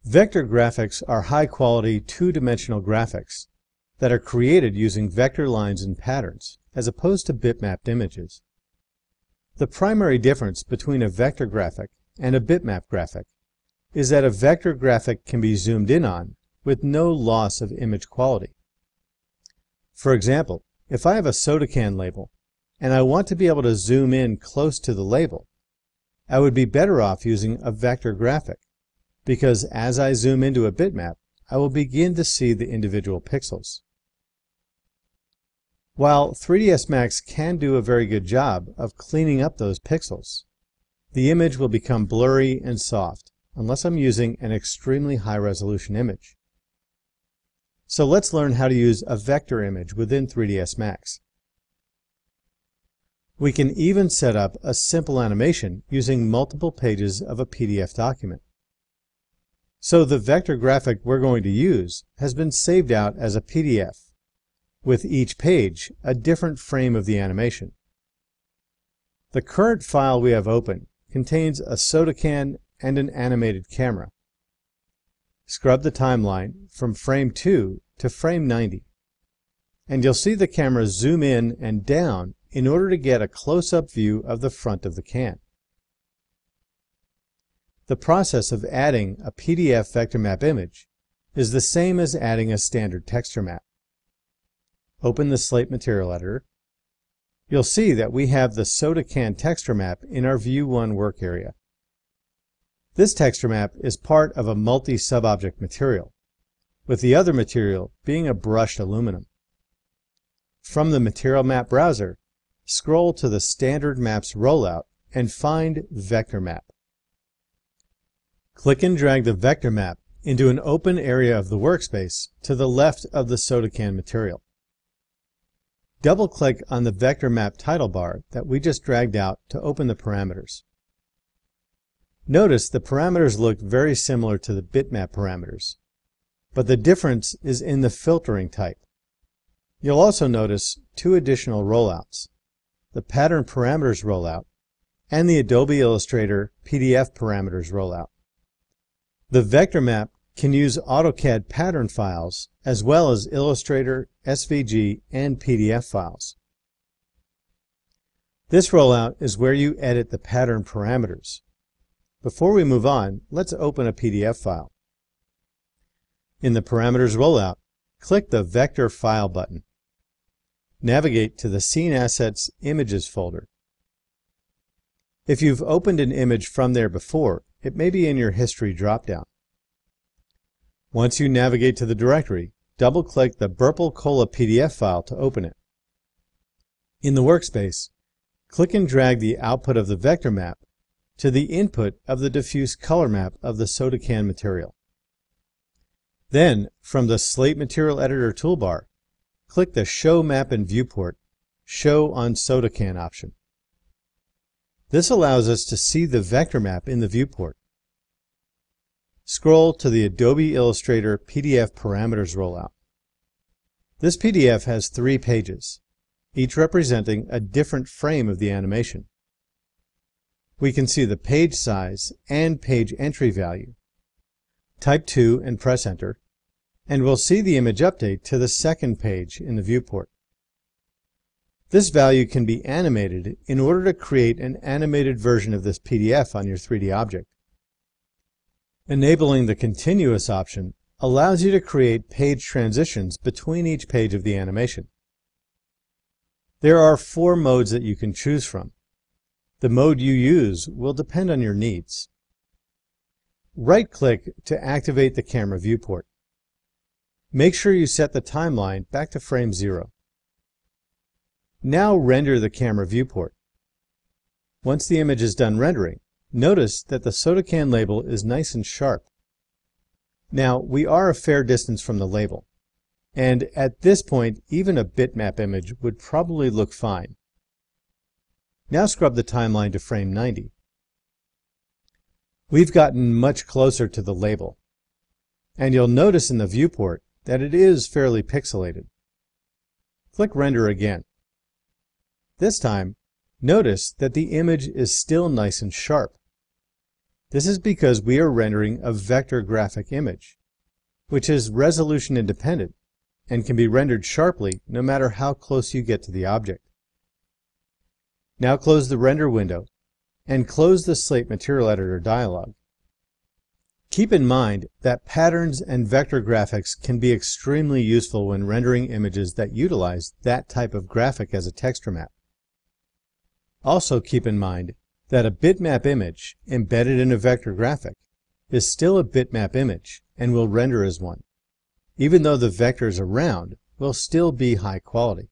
Vector graphics are high-quality two-dimensional graphics that are created using vector lines and patterns, as opposed to bitmapped images. The primary difference between a vector graphic and a bitmap graphic is that a vector graphic can be zoomed in on with no loss of image quality. For example, if I have a soda can label and I want to be able to zoom in close to the label, I would be better off using a vector graphic, because as I zoom into a bitmap, I will begin to see the individual pixels. While 3ds Max can do a very good job of cleaning up those pixels, the image will become blurry and soft unless I'm using an extremely high-resolution image. So let's learn how to use a vector image within 3ds Max. We can even set up a simple animation using multiple pages of a PDF document. So the vector graphic we're going to use has been saved out as a PDF, with each page a different frame of the animation. The current file we have open contains a soda can and an animated camera. Scrub the timeline from frame 2 to frame 90, and you'll see the camera zoom in and down in order to get a close-up view of the front of the can. The process of adding a PDF vector map image is the same as adding a standard texture map. Open the Slate Material Editor. You'll see that we have the soda can texture map in our View 1 work area. This texture map is part of a multi-subobject material, with the other material being a brushed aluminum. From the Material Map browser, scroll to the Standard Maps rollout and find Vector Map. Click and drag the vector map into an open area of the workspace to the left of the soda can material. Double-click on the vector map title bar that we just dragged out to open the parameters. Notice the parameters look very similar to the bitmap parameters, but the difference is in the filtering type. You'll also notice two additional rollouts: the Pattern Parameters rollout and the Adobe Illustrator PDF Parameters rollout. The vector map can use AutoCAD pattern files as well as Illustrator, SVG, and PDF files. This rollout is where you edit the pattern parameters. Before we move on, let's open a PDF file. In the Parameters rollout, click the Vector File button. Navigate to the Scene Assets Images folder. If you've opened an image from there before, it may be in your History dropdown. Once you navigate to the directory, double-click the Burple-Cola PDF file to open it. In the workspace, click and drag the output of the vector map to the input of the diffuse color map of the soda can material. Then, from the Slate Material Editor toolbar, click the Show Map in Viewport, Show on Soda Can option. This allows us to see the vector map in the viewport. Scroll to the Adobe Illustrator PDF Parameters rollout. This PDF has 3 pages, each representing a different frame of the animation. We can see the page size and page entry value. Type 2 and press Enter, and we'll see the image update to the second page in the viewport. This value can be animated in order to create an animated version of this PDF on your 3D object. Enabling the Continuous option allows you to create page transitions between each page of the animation. There are 4 modes that you can choose from. The mode you use will depend on your needs. Right-click to activate the camera viewport. Make sure you set the timeline back to frame 0. Now render the camera viewport. Once the image is done rendering, notice that the soda can label is nice and sharp. Now, we are a fair distance from the label, and at this point, even a bitmap image would probably look fine. Now scrub the timeline to frame 90. We've gotten much closer to the label, and you'll notice in the viewport that it is fairly pixelated. Click Render again. This time, notice that the image is still nice and sharp. This is because we are rendering a vector graphic image, which is resolution independent and can be rendered sharply no matter how close you get to the object. Now close the render window and close the Slate Material Editor dialog. Keep in mind that patterns and vector graphics can be extremely useful when rendering images that utilize that type of graphic as a texture map. Also keep in mind that a bitmap image embedded in a vector graphic is still a bitmap image and will render as one, even though the vectors around will still be high quality.